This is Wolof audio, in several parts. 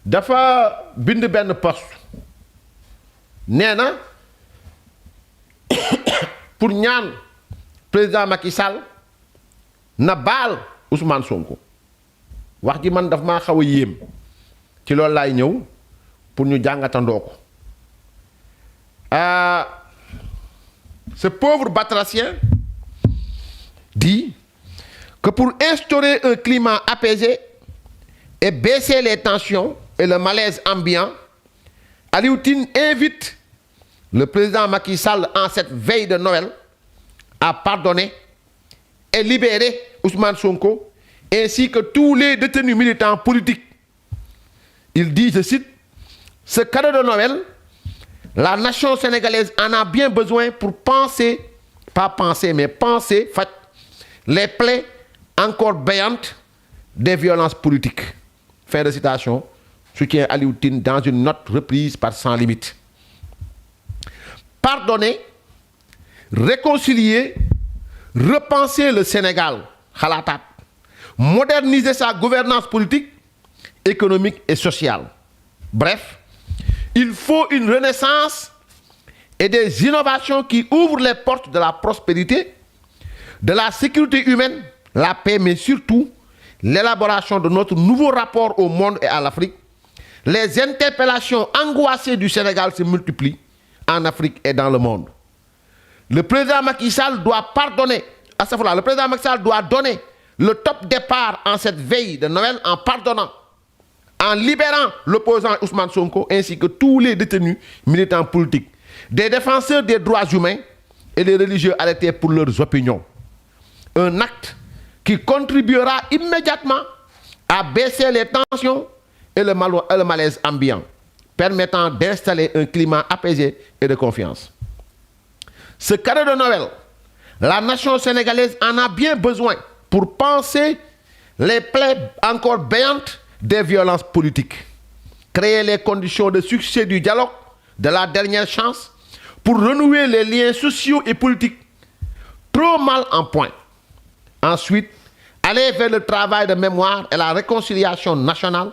dafa bind benn poste nee na pour ñaan président Macky Sall na baal Ousmane Sonko wax ji man daf maa xaw a yéem ci loolu laay ñëw pour ñu jàngatandoo ko ce pauvre batracien dit que pour instaurer un climat apaisé et baisser les tensions et le malaise ambiant, Alioune Tine invite le président Macky Sall en cette veille de Noël à pardonner et libérer Ousmane Sonko ainsi que tous les détenus militants politiques. Il dit, je cite, « Ce cadeau de Noël, la nation sénégalaise en a bien besoin pour penser, pas penser, mais penser, les plaies encore béantes des violences politiques. » Fin de citation, soutient Alioune Tine dans une note reprise par Sans Limites. Pardonner, réconcilier, repenser le Sénégal, Khalatat, moderniser sa gouvernance politique, économique et sociale. Bref, il faut une renaissance et des innovations qui ouvrent les portes de la prospérité, de la sécurité humaine, la paix, mais surtout l'élaboration de notre nouveau rapport au monde et à l'Afrique. Les interpellations angoissées du Sénégal se multiplient en Afrique et dans le monde. Le président Macky Sall doit pardonner, à ce moment-là, le président Macky Sall doit donner le top départ en cette veille de Noël en pardonnant, en libérant l'opposant Ousmane Sonko ainsi que tous les détenus militants politiques, des défenseurs des droits humains et les religieux arrêtés pour leurs opinions. Un acte qui contribuera immédiatement à baisser les tensions et le malaise ambiant, permettant d'installer un climat apaisé et de confiance. Ce cadeau de Noël, la nation sénégalaise en a bien besoin pour penser les plaies encore béantes des violences politiques, créer les conditions de succès du dialogue, de la dernière chance, pour renouer les liens sociaux et politiques trop mal en point. Ensuite, aller vers le travail de mémoire et la réconciliation nationale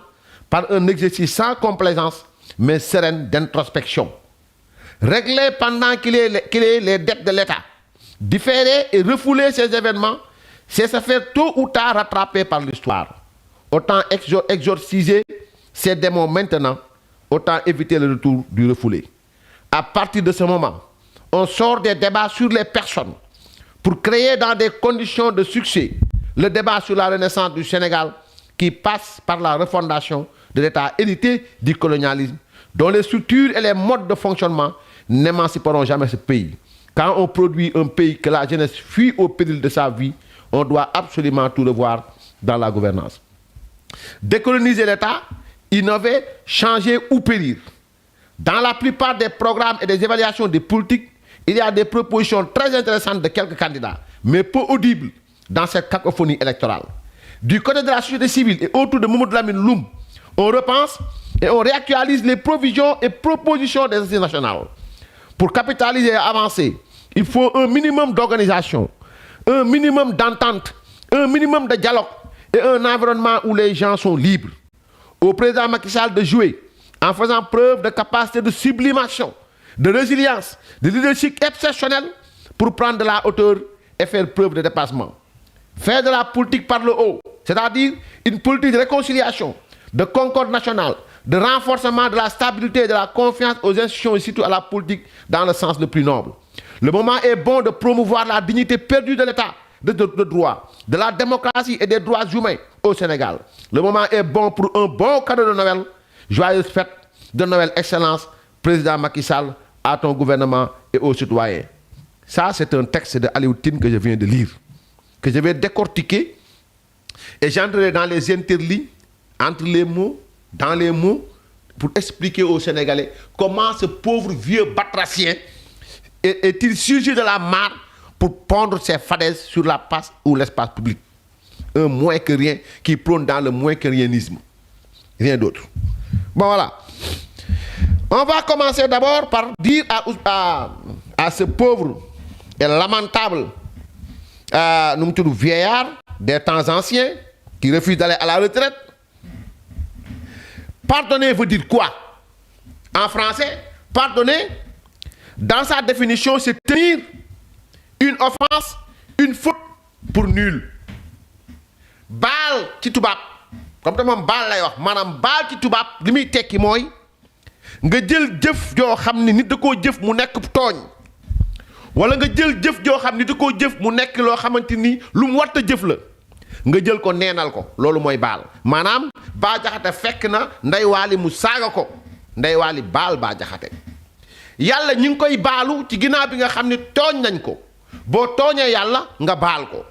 par un exercice sans complaisance, mais sereine d'introspection. Régler pendant qu'il est les dettes de l'État, différer et refouler ces événements, c'est se faire tôt ou tard rattraper par l'histoire. Autant exorciser ces démons maintenant, autant éviter le retour du refoulé. À partir de ce moment, on sort des débats sur les personnes pour créer dans des conditions de succès le débat sur la renaissance du Sénégal qui passe par la refondation de l'État hérité du colonialisme, dont les structures et les modes de fonctionnement n'émanciperont jamais ce pays. Quand on produit un pays que la jeunesse fuit au péril de sa vie, on doit absolument tout revoir dans la gouvernance. Décoloniser l'État, innover, changer ou périr. Dans la plupart des programmes et des évaluations des politiques, il y a des propositions très intéressantes de quelques candidats, mais peu audibles dans cette cacophonie électorale. Du côté de la société civile et autour de Mamadou Lamine Loum, on repense et on réactualise les provisions et propositions des assises nationales. Pour capitaliser et avancer, il faut un minimum d'organisation, un minimum d'entente, un minimum de dialogue et un environnement où les gens sont libres. Au président Macky Sall de jouer en faisant preuve de capacité de sublimation, de résilience, de leadership exceptionnel pour prendre de la hauteur et faire preuve de dépassement. Faire de la politique par le haut, c'est-à-dire une politique de réconciliation, de concorde nationale, de renforcement de la stabilité et de la confiance aux institutions et surtout à la politique dans le sens le plus noble. Le moment est bon de promouvoir la dignité perdue de l'État de droit, de la démocratie et des droits humains au Sénégal. Le moment est bon pour un bon cadeau de Noël. Joyeuse fête de Noël, Excellence, président Macky Sall, à ton gouvernement et aux citoyens. Ça, c'est un texte de Alioune Tine que je viens de lire, que je vais décortiquer et j'entrerai dans les interlignes, entre les mots, dans les mots, pour expliquer aux Sénégalais comment ce pauvre vieux batracien est-il sujet de la mare pour pondre ses fadaises sur la place ou l'espace public. Un moins que rien qui prône dans le moins que riennisme. Rien d'autre. Bon, voilà. On va commencer d'abord par dire à ce pauvre et lamentable vieillard des temps anciens qui refuse d'aller à la retraite. Pardonner veut dire quoi? En français, pardonner, dans sa définition, c'est tenir une offense, une faute pour nul. Baal ci tubaab comme te moom baal lay wax maanaam baal ci tubaab li muy tekki mooy nga jël jëf joo xam ni nit da koo jëf mu nekk tooñ wala nga jël jëf joo xam ni da koo jëf mu nekk loo xamante ni lu mu warta jëf la nga jël ko neenal ko loolu mooy baal maanaam Bah Diakhaté fekk na Ndeye Waly mu saaga ko Ndeye Waly baal Bah Diakhaté yàlla ñu ngi koy baalu ci ginnaaw bi nga xam ni tooñ nañ ko boo tooñee yàlla nga baal ko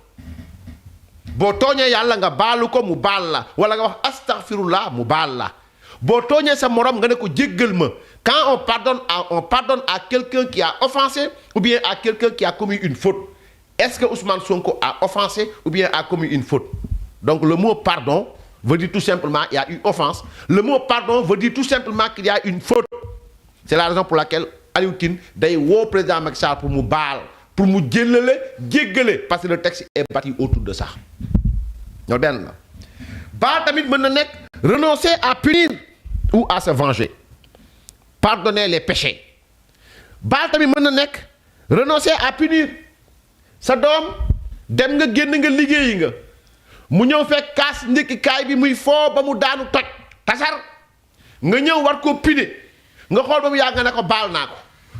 boo tooñee yàlla nga baalu ko mu baal la wala nga wax astaghfirullah mu baal la boo tooñee sa morom nga ne ko jéggal ma quand on pardonne à quelqu'un qui a offensé ou bien à quelqu'un qui a commis une faute. Est-ce que Ousmane Sonko a offensé ou bien a commis une faute? Donc le mot pardon veut dire tout simplement il y a eu offense. Le mot pardon veut dire tout simplement qu'il y a une faute. C'est la raison pour laquelle Aliou Tine day woo président Macky Sall pour mu baal pour mu jëllale jéggale parce que le texte est bâti autour de ça. ñoo benn la baal tamit mën na nekk renoncer à punir ou à se venger. Pardonner les péchés. Baal tamit mën na nekk renoncer à punir. Sa doom dem nga génn nga liggéeyi nga mu ñëw fekk kaas ndékkikaay bi muy foo ba mu daanu toj tasar nga ñëw war koo pine nga xool ba mu yàgg nga ne ko baal naa ko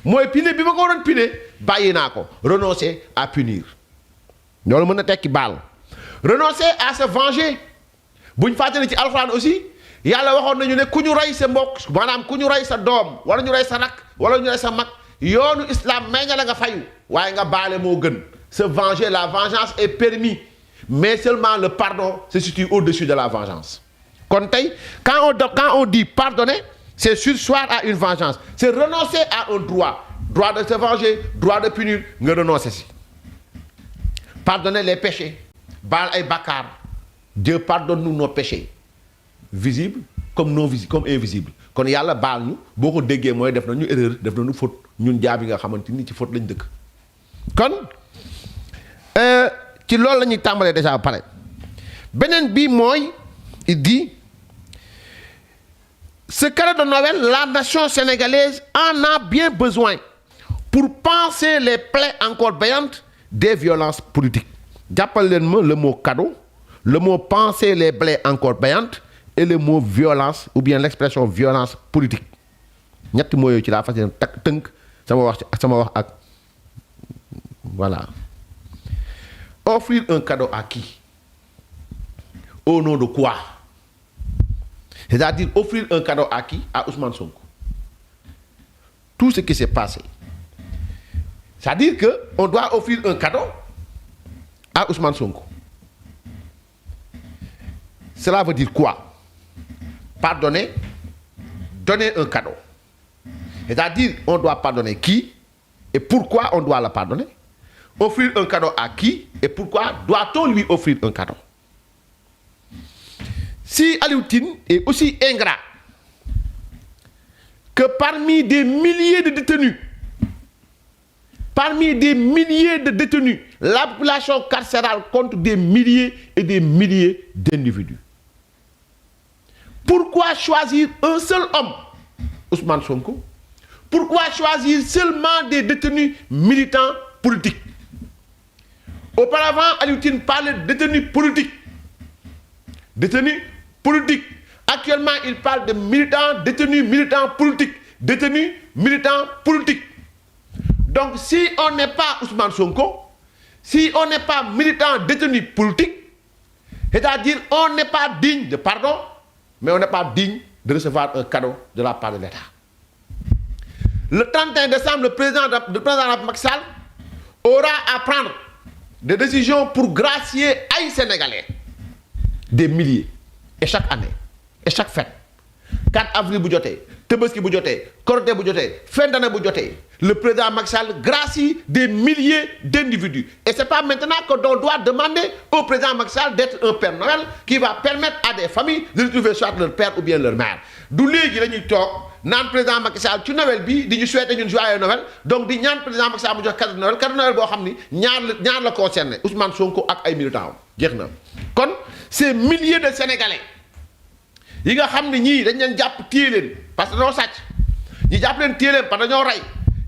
mooy pine bi ma ko waroon pine bàyyi naa ko renoncer à punir loolu mën na tekki baal renoncer à se venger buñ fàttali ci alxuraan aussi yàlla waxoon nañu ne ku ñu rey sa mbokk maanaam ku ñu rey sa doom wala ñu rey sa rak wala ñu rey sa mag yoonu islam may nga la nga fayu waaye nga baale moo gën. Se venger, la vengeance est permis, mais seulement le pardon se situe au-dessus de la vengeance. Quand on dit pardonner, c'est surseoir à une vengeance. C'est renoncer à un droit. Droit de se venger, droit de punir, nga renoncer si. Pardonner les péchés. Baal ay bakkaar. Dieu pardonne-nous nos péchés. Visibles comme non visibles, comme invisibles. Kon yàlla baal ñu boo ko déggee mooy def nañu erreur def nañu faute ñun jaam yi nga xamante ni ci faute lañ dëkk. Kon ci loolu la ñuy tàmbalee déjà pare beneen bi mooy il dit ce cadeau de Noël la nation sénégalaise en a bien besoin pour panser les plaies encore béantes des violences politiques jàppal leen ma le mot cadeau le mot panser les plaies encore béantes et le mot violence ou bien l'expression violence politique ñetti mots yooyu ci laa fas yéene tënk sama wax ak voilà. Offrir un cadeau à qui? Au nom de quoi? C'est-à-dire offrir un cadeau à qui? À Ousmane Sonko. Tout ce qui s'est passé. C'est-à-dire qu'on doit offrir un cadeau à Ousmane Sonko. Cela veut dire quoi? Pardonner, donner un cadeau. C'est-à-dire on doit pardonner qui et pourquoi on doit le pardonner? Offrir un cadeau à qui et pourquoi doit-on lui offrir un cadeau? Si Aliou Tine est aussi ingrat que parmi des milliers de détenus, la population carcérale compte des milliers et des milliers d'individus. Pourquoi choisir un seul homme, Ousmane Sonko? Pourquoi choisir seulement des détenus militants politiques? Auparavant, Aliou Tine parlait de détenus politiques. Détenus politiques. Actuellement, il parle de militants, détenus militants politiques. Détenus militants politiques. Donc, si on n'est pas Ousmane Sonko, si on n'est pas militant détenu politique, c'est-à-dire on n'est pas digne de pardon, mais on n'est pas digne de recevoir un cadeau de la part de l'État. Le 31 décembre, le président Macky Sall aura à prendre des décisions pour gracier ay Sénégalais, des milliers, et chaque année, et chaque fête. 4 avril bu jotee, Tabaski bu jotee, Korité bu jotee, fin d'année bu jotee, le président Macky Sall gracie des milliers d'individus. Et c'est pas maintenant qu'on doit demander au président Macky Sall d'être un Père Noël qui va permettre à des familles de retrouver soit leur père ou bien leur mère. Du léegi la ñuy toog naan président Macky Sall ci Noël bi di ñu souhaiter ñun joyeux Noël donc di ñaan président Macky Sall mu jox cadeau Noël boo xam ni ñaar la concerné Ousmane Sonko ak ay militants am jeex na kon ces milliers de Sénégalais yi nga xam ne ñii dañ leen jàpp téye leen parce que dañoo sàcc ñi jàpp leen téye leen parce que dañoo rey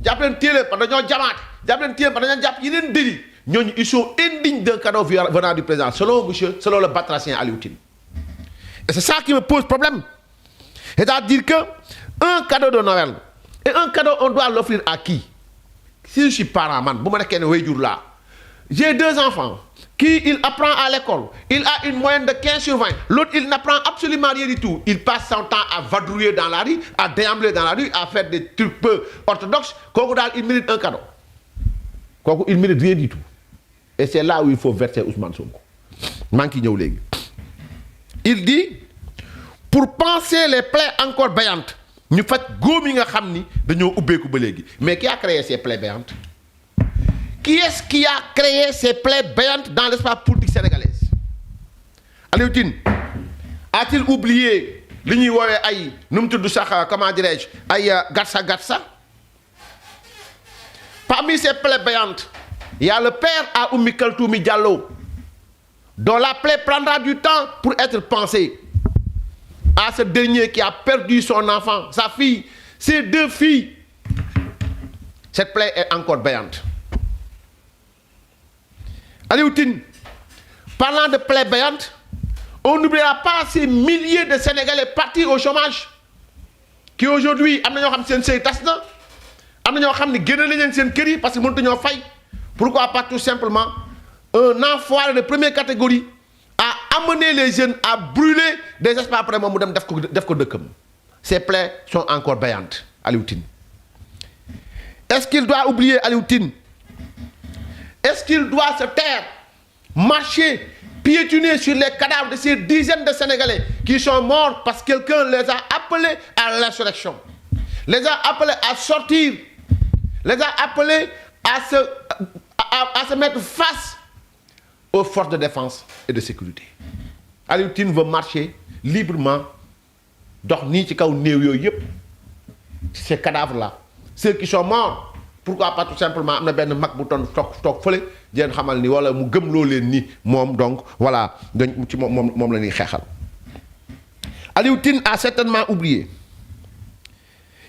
jàpp leen téye leen parce que dañoo jamaate jàpp leen téye leen parce que dañoo jàpp yeneen délit ñooñu ils sont indignes d'un cadeau venant du président selon le batracien Aliou Tine. Et c'est ça qui me pose problème. C'est-à-dire que un cadeau de Noël et un cadeau on doit l'offrir à qui? Si je suis parent man bu ma nekkee ne waajur laa j'ai 2 enfants qui il apprend à l'école il a une moyenne de 15 sur 20 l'autre il n'apprend absolument rien du tout il passe son temps à vadrouiller dans la rue à déambuler dans la rue à faire des trucs peu orthodoxes kooku daal il mérite un cadeau kooku il mérite rien du tout et c'est là où il faut verser Ousmane Sonko maa ngi ciy ñëw léegi il dit pour panser les plaies encore béantes ñu faj góom yi nga xam ni dañoo ubbeeku ba léegi mais qui a créé ces plaies béantes qui est-ce qui a créé ces plaies béantes dans l'espace politique sénégalaise Aliou Tine a-t-il oublié li ñuy woowee ay nu mu tudd sax comment dirais-je ay gatsa parmi ces plaies béantes il y a le père à Oumi Kaltoumi Diallo dont la plaie prendra du temps pour être pansée à ce dernier qui a perdu son enfant, sa fille, ses 2 filles. Cette plaie est encore béante. Aliou Tine, parlant de plaie béante, on n'oubliera pas ces milliers de Sénégalais partis au chômage qui aujourd'hui am na ñoo xam seen sëy tas na am na ñoo xam ne génne nañ leen seen kër yi parce que mënut ñoo fay. Pourquoi pas tout simplement un enfoiré de première catégorie a amené les jeunes à brûler des espaces après moom mu dem def ko dëkkam. Ces plaies sont encore béantes Aliou Tine. Est-ce qu'il doit oublier Aliou Tine? Est-ce qu'il doit se taire, marcher, piétiner sur les cadavres de ces dizaines de Sénégalais qui sont morts parce que quelqu'un les a appelés à l'insurrection, les a appelés à sortir, les a appelés à se mettre face aux forces de défense et de sécurité. Aliou Tine veut marcher librement dox nii ci kaw néew yooyu yëpp ces cadavres là ceux qui sont morts pourquoi pas tout simplement am na benn mag bu toog fële di leen xamal ni wala mu gëmloo leen ni moom donc voilà dañ ci moom la ñuy xeexal. Aliou Tine a certainement oublié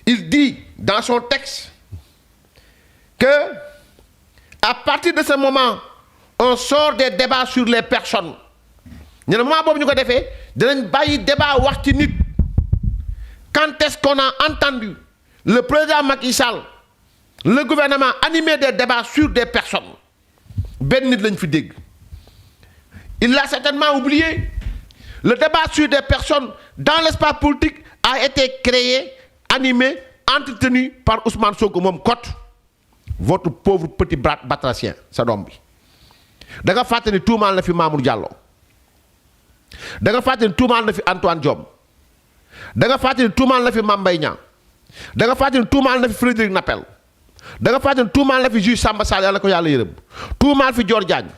il dit dans son texte que à partir de ce moment on sort des débats sur les personnes ñu ne moment boobu ñu ko defee dinañ bàyyi débat wax ci nit. Quand est-ce qu'on a entendu le président Macky Sall le gouvernement animer des débats sur des personnes benn nit lañ fi dégg il l'a certainement oublié le débat sur des personnes dans l'espace politique a été créé animé entretenu par Ousmane Sonko moom kot votre pauvre petit batracien sa doom bi da nga fàtte ni tuumaal na fi Mamour Diallo da nga fàtte ni tuumaal na fi Antoine Diome da nga fàtte ni tuumaal na fi Mame Mbaye Niang da nga fàtte ni tuumaal na fi Frédéric Napel da nga fàtte ni tuumaal na fi juge Samba Sall yàlla ko yàlla yërëm tuumaal fi Dior Diagne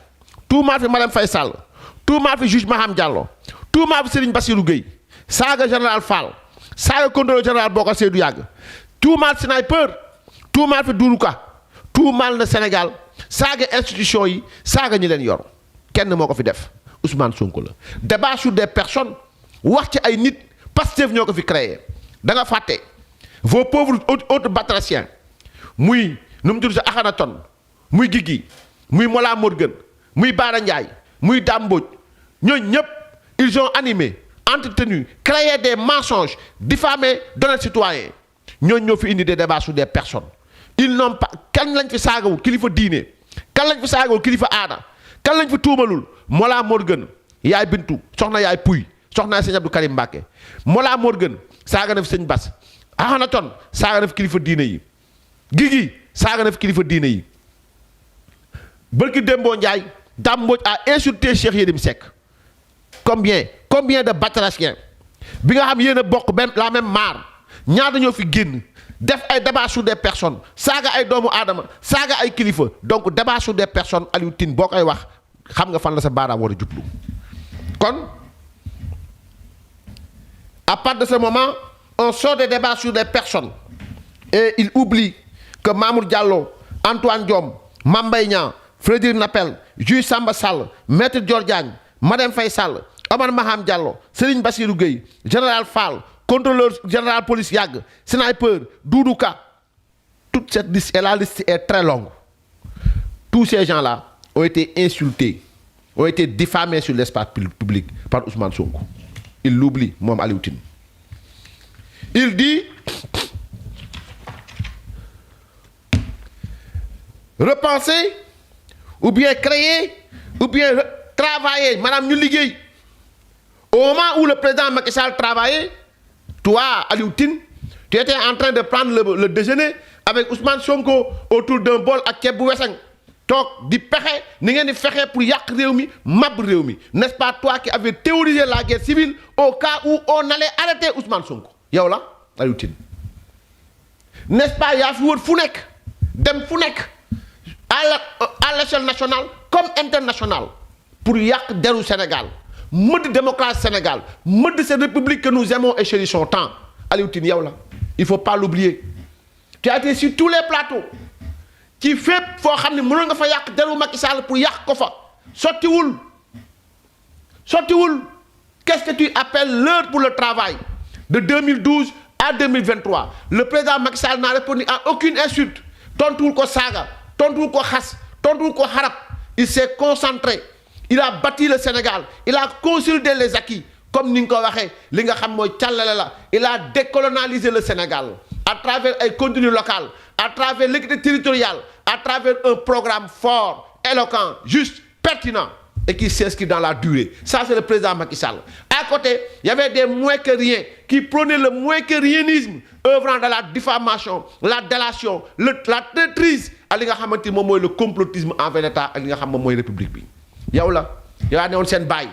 tuumaal fi Marème Faye Sall tuumaal fi juge Maham Diallo tuumaal fi Serigne Bassirou Gueye saaga général Fall saaga contrôleur général Bokar Seydou Yàgg tuumaal sniper tuumaal fi Doudou Ka tuumaal na Sénégal saaga institution yi saaga ñi leen yor kenn moo ko fi def Ousmane Sonko la débat sur des personnes wax ci ay nit Pastef ñoo ko fi créé da nga fàtte vos pauvres autres batraciens muy nu mu tudd sa Akhenaton muy Guigui muy Mollah Morgun muy Bara Ndiaye muy Dame Mbodj ñooñu ñëpp ils ont animé entretenu créé des mensonges diffamé d'honnêtes citoyens ñooñu ñoo fi indi des débats sur des personnes ils n'ont pas kan lañ fi saagawul kilifa diine kan lañ fi saagawul kilifa aada kan lañ fi tuumalul Mollah Morgun yaay Bintu soxna yaay Puy soxna sëñ Abdou Karim Mbacké Mollah Morgun saaga na fi sëñ Bass Akhenaton saaga na fi kilifa diine yi Guigui saaga na fi kilifa diine yi Barki Dembo Ndiaye Dame Mbodj a insulté Cheikh Yérim Seck combien de batraciens bi nga xam yéen a bokk benn la même mare ñaar dañoo fi génn def ay débat sur des personnes saaga ay doomu aadama saaga ay kilifa donc débat sur des personnes Aliou Tine boo koy wax xam nga fan la sa baaraam war a jublu kon à partir de ce moment on sort des débats sur des personnes et il oublie que Mamour Diallo Antoine Diome Mame Mbaye Niang Frédéric Napel juge Samba Sall maître Dior Diagne Marème Faye Sall Omar Maham Diallo, Serigne Bassirou Gueye, Général Fall, contrôleur général police Yag, sniper, Doudouka. Toute cette liste, et la liste est très longue. Tous ces gens-là ont été insultés, ont été diffamés sur l'espace public par Ousmane Sonko. Il l'oublie, Mom Aliou Tine. Il dit repenser, ou bien créer, ou bien travailler, Madame Nuliguey. Au moment où le président Macky Sall travaillait, toi, Aliou Tine, tu étais en train de prendre le déjeuner avec Ousmane Sonko autour d'un bol à Kebou Wesseng. Donc, di pexe, ni ngeen di fexe pour yak réwmi, mab réwmi. N'est-ce pas toi qui avais théorisé la guerre civile au cas où on allait arrêter Ousmane Sonko? Yow la, Aliou Tine. N'est-ce pas yaa fi wër fu nekk, dem fu nekk à l'échelle nationale comme internationale pour yak deru Sénégal, meud démocratie Sénégal, meud cette république que nous aimons et chérissons tant. Aliou Tine yow la. Il faut pas l'oublier. Tu as été sur tous les plateaux. Qui fait foo xam ne mënoon nga fa yàq deru Macky Sall pour yàq ko fa sottiwul qu'est-ce que tu appelles l'heure pour le travail de 2012 à 2023 le président Macky Sall n'a répondu à aucune insulte tontuwul ko saaga tontuwul ko xas tontuwul ko xarab il s'est concentré il a bâti le Sénégal il a consolidé les acquis comme ni nga ko waxee li nga xam mooy càllale la il a décolonialisé le Sénégal à travers un contenu local à travers l'équité territoriale, à travers un programme fort, éloquent, juste, pertinent et qui s'inscrit dans la durée. Ça, c'est le président Macky Sall. À côté, il y avait des moins que rien qui prônaient le moins que rianisme, œuvrant dans la diffamation, la délation, la traîtrise, le complotisme envers l'État et la République. Il y a un bail,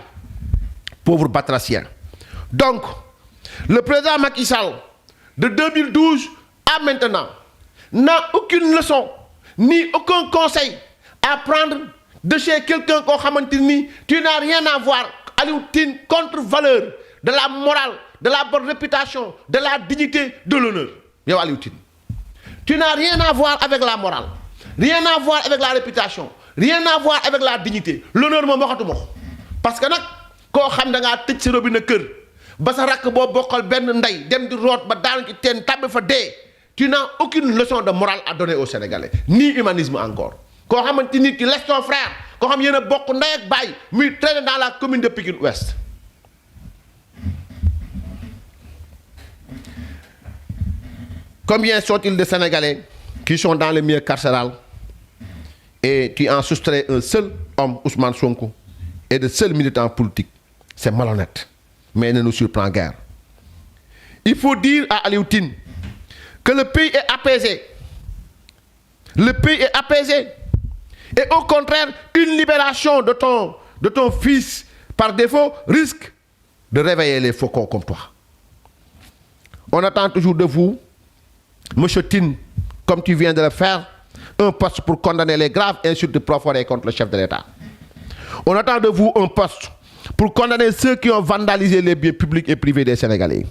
pauvre batracien. Donc, le président Macky Sall, de 2012 à maintenant, n'a aucune leçon, ni aucun conseil à prendre de chez quelqu'un qu'on xamanteni tu n'as rien à voir Aliou Tine contre-valeur de la morale, de la bonne réputation, de la dignité, de l'honneur. Yow Aliou Tine. Tu n'as rien à voir avec la morale, rien à voir avec la réputation, rien à voir avec la dignité. L'honneur moom waxatuma ko parce que nag koo xam da ngaa tëj sa robinet kër ba sa rakk boo bokkal benn ndey dem di root ba daanu ci teen tàbbi fa dee. Tu n'as aucune leçon de morale à donner aux Sénégalais, ni humanisme encore. Quand tu laisses ton frère, quand tu as beaucoup de bail, mais traîne dans la commune de Pikine Ouest. Combien sont-ils de Sénégalais qui sont dans les milieux carcérales et tu en soustrais un seul homme, Ousmane Sonko, et de seuls militants politiques? C'est malhonnête, mais il ne nous surprend guère. Il faut dire à Aliou Tine que le pays est apaisé. Le pays est apaisé. Et au contraire, une libération de ton fils par défaut risque de réveiller les faucons comme toi. On attend toujours de vous, M. Tine, comme tu viens de le faire, un poste pour condamner les graves insultes proférées contre le chef de l'État. On attend de vous un poste pour condamner ceux qui ont vandalisé les biens publics et privés des Sénégalais.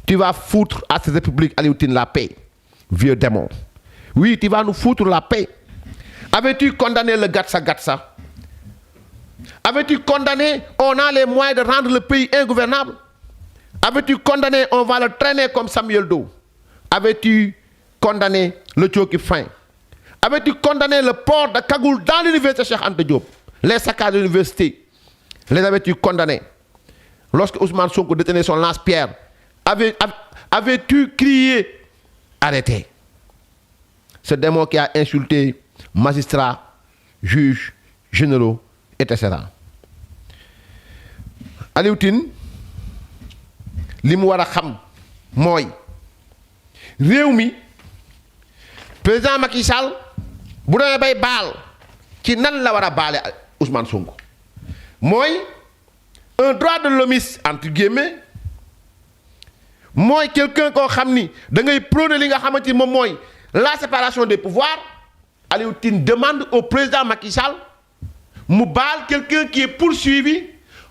Tu vas foutre à cette république, Aliou Tine, la paix, vieux démon. Oui, tu vas nous foutre la paix. Avais-tu condamné le Gatsa? Avais-tu condamné, on a les moyens de rendre le pays ingouvernable? Avais-tu condamné, on va le traîner comme Samuel Doe? Avais-tu condamné le Tchoki Fin? Avais-tu condamné le port de Kagoul dans l'université Cheikh Anta Diop? Les saccades de l'université, les avais-tu condamnés? Lorsque Ousmane Sonko détenait son lance-pierre, avais-tu crié arrêtez? Ce démon qui a insulté magistrats, juges, généraux, etc. Aliou Tine, li mu war a xam mooy réew mi président Macky Sall bu demee bay baal ci nan la war a baale Ousmane Sonko mooy un droit de l'homme entre guillemets. Moi, quelqu'un qui a da ngay prôner li nga xamanteni mom moy la séparation des pouvoirs. Aliou Tine demande au président Macky Sall mu bal quelqu'un qui est poursuivi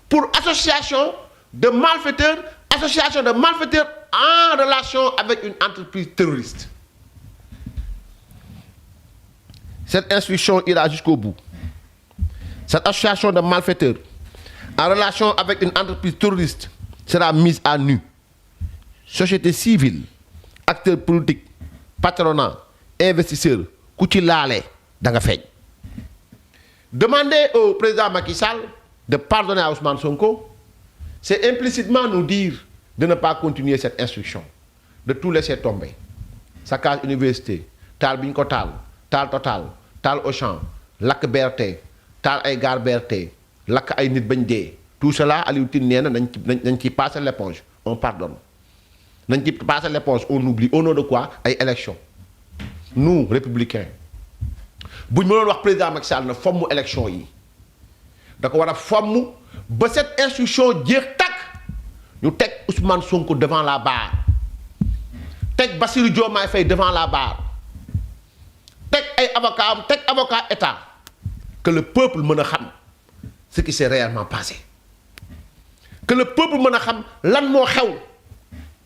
pour association de malfaiteurs en relation avec une entreprise terroriste. Cette instruction ira jusqu'au bout. Cette association de malfaiteurs en relation avec une entreprise terroriste sera mise à nu. Société civile, acteurs politiques, patronat, investisseurs, ku ci laale da nga feeñ. Demander au président Macky Sall de pardonner à Ousmane Sonko, c'est implicitement nous dire de ne pas continuer cette instruction, de tout laisser tomber. Saccage université, taal bi ñu ko taal Total, taal Auchan, lakk BRT, taal ay gare BRT, lakk ay nit bañ dee. Tout cela, Aliou Tine nee na nañ ci passer l'éponge, on pardonne. Nañ ci passer l'éponge, on oublie. Au nom de quoi? Ay élections. Nous, républicains, bu ñu mënoon wax président Macky Sall na fomm élection yi da ko war a fomm ba cette instruction jeex takk ñu teg Ousmane Sonko devant la barre teg Bassirou Diomaye Faye devant la barre teg ay avocat am teg avocat état que le peuple mën a xam ce qui s'est réellement passé, que le peuple mën a xam lan moo xew.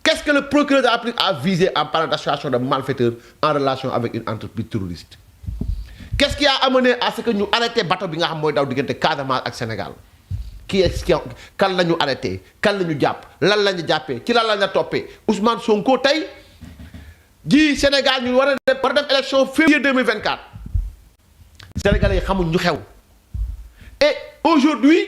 Qu'est-ce que le procureur de la République a visé en parlant d'association de malfaiteurs en relation avec une entreprise terroriste? Qu'est-ce qui a amené à ce que ñu arrêté bateau bi nga xam mooy daw diggante Casamance ak Sénégal? Kan la ñu arrêté, kan la ñu jàpp, lan la ñu jàppee, ci lan la ñu toppee Ousmane Sonko tey ji Sénégal ñu war a dem élection février 2024. Sénégalais yi xamuñ ñu xew. Et aujourd'hui,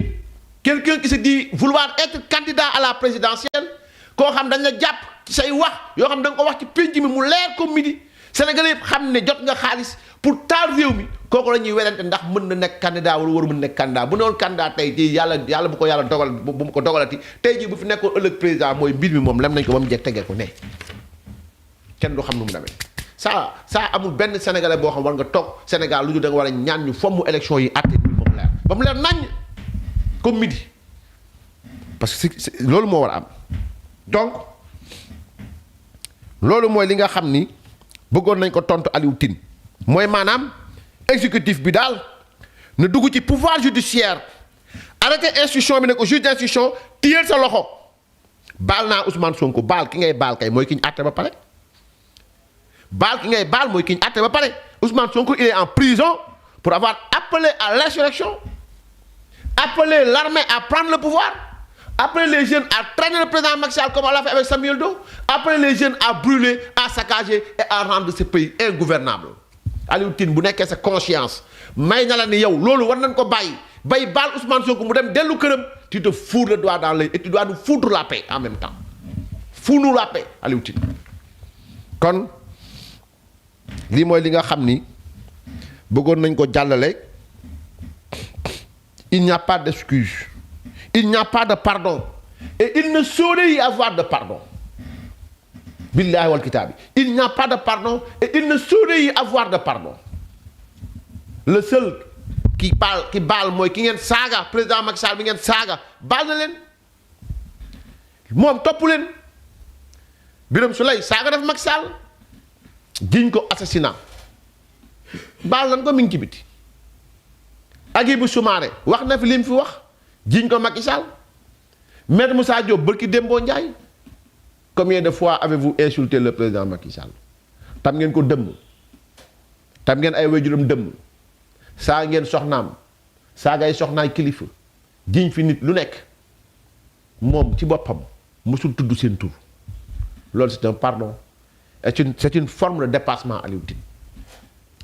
quelqu'un qui se dit vouloir être candidat à la présidentielle, koo xam dañ la jàpp ci say wax yoo xam da nga ko wax ci pénc mi mu leer comme midi Sénégalais yëpp xam ne jot nga xaalis pour taal réew mi kooku la ñuy werante ndax mën na nekk candidat wala waru mën nekk candidat bu ne woon candidat tey jii yàlla bu ko yàlla dogal bu mu ko dogalati tey jii bu fi nekkoon ëllëg président mooy mbir mi moom lem nañ ko ba mu jekk tegee ko ne kenn du xam nu mu demee ça amul benn sénégalais boo xam war nga toog Sénégal lu ñu da nga war a ñaan ñu fomm élection yi àtte bi ba mu leer nañ comme midi parce que loolu moo war a am. Donc loolu mooy li nga xam ni bëggoon nañ ko tontu Aliou Tine mooy maanaam exécutif bi daal na dugg ci pouvoir judiciaire arrêté instruction bi ne ko juge d'instruction téyel sa loxo baal naa Ousmane Sonko baal ki ngay baal kay mooy ki ñu àtte ba pare baal ki ngay baal mooy ki ñu àtte ba pare Ousmane Sonko il est en prison pour avoir appelé à l'insurrection, appelé l'armée à prendre le pouvoir, appelé les jeunes à traîner le président Macky Sall comme on l'a fait avec Samuel Doe, appelé les jeunes à brûler, à saccager et à rendre ce pays ingouvernable. Aliou Tine bu nekkee sa conscience may na la ni yow loolu war nañ ko bàyyi bay baal Ousmane Sonko mu dem dellu këram tu te fous le doigt dans l'œil et tu dois nous foutre la paix en même temps. Fous-nous la paix Aliou Tine. Kon lii mooy li nga xam ni bëggoon nañ ko jàllale. Il n'y a pas d'excuse. Il n'y a pas de pardon. Et il ne saurait y avoir de pardon. Billahi wal kitabi. Il n'y a pas de pardon et il ne saurait y avoir de pardon. Le seul qui baal mooy ki ngeen saaga président Macky Sall bi ngeen saaga baal na leen moom topp leen Birame Souleye saaga def Macky Sall jiñ ko assassinat baal nañ ko mi ngi ci biti. Hadjibou Soumaré wax na fi lim fi wax jiñ ko Macky Sall. Maître Moussa Diop bërki Dembo Ndiaye combien de fois avez-vous insulté le président Macky Sall tam ngeen ko dëmm tam ngeen ay waajuram dëmm saa ngeen soxnaam saa ngay soxnaay kilifa jiñ fi nit lu nekk moom ci boppam mësul tudd seen tur loolu c'est un pardon c'est une forme de dépassement Aliou Tine.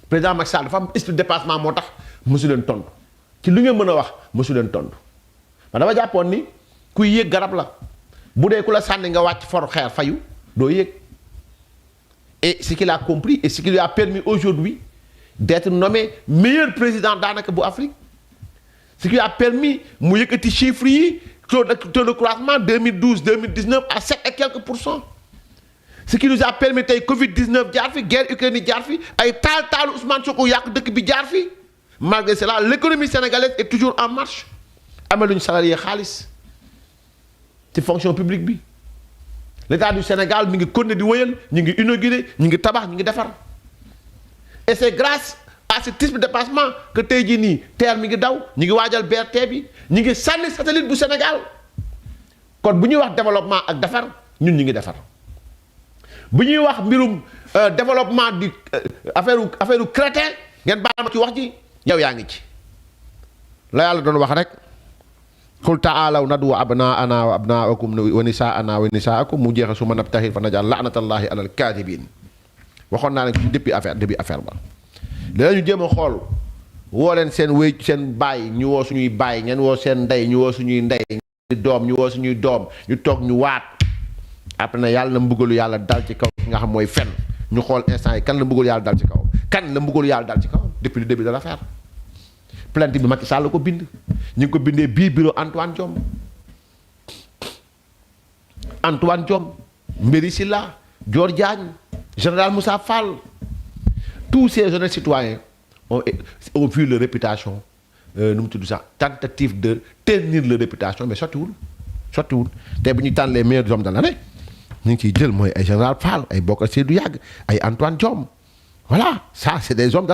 Président Macky Sall dafa am esprit de dépassement moo tax mësu leen tontu ci lu ngeen mën a wax mësu leen tontu man dama jàppoon ni kuy yéeg garab la bu dee ku la sànni nga wàcc for xeer fayu doo yéeg. Et ce qu'il a compris et ce qui lui a permis aujourd'hui d'être nommé meilleur président daanaka bu Afrique, ce qui lui a permis mu yëkkati chiffres yi taux de croissance 2012 2019 à 7 et quelques %. Ce qui nous a permis tey Covid-19 jaar fi guerre Ukraine jaar fi ay taalu Ousmane Sonko yàq dëkk bi jaar fi malgré cela l'économie sénégalaise est toujours en marche amaluñu salarié xaalis ci fonction publique bi. L'État du Sénégal mi ngi continuer di wëyal ñu ngi inauguré ñu ngi tabax ñu ngi defar et c'est grâce à ce type de dépassement que tey jii nii TER mi ngi daw ñu ngi waajal BRT bi ñu ngi sànni satellite bu Sénégal kon bu ñuy wax développement ak defar ñun ñu ngi defar bu ñuy wax mbirum développement du affaire crétin ngeen baal ma ci wax ji yow yaa ngi ci la yàlla doon wax rek qul taalaw nadu abnaana wa abnaakum wa nisaana wa nisaakum mu jeexe su ma nabtahil fa najal laanatallahi alal kaadibin waxoon naa leen ci depuis affaire ba léegi ñu jéem a xool woo leen seen wéy seen baay ñu woo suñuy baay ngeen woo seen ndey ñu woo suñuy ndey doom ñu woo suñuy doom ñu toog ñu waat après na yàlla na mbugalu yàlla dal ci kaw nga xam mooy fen ñu xool instant yi kan la mbugalu yàlla dal ci kaw kan la mbugalu yàlla dal ci kaw depuis le début de l'affaire plainte bi Macky Sall ko bind ñu ngi ko bindee biir bureau Antoine Diome Mbéri Sylla Dior Diagne général Moussa Fall tous ces honnêtes citoyens ont vu leur réputation nu mu tudd sax tentative de tenir leur réputation mais sottiwul te bu ñuy tànn les meilleurs hommes de l'année ñu ngi ciy jël mooy ay général Fall ay Bokar Seydou Yàgg ay Antoine Diome voilà ça c'est des hommes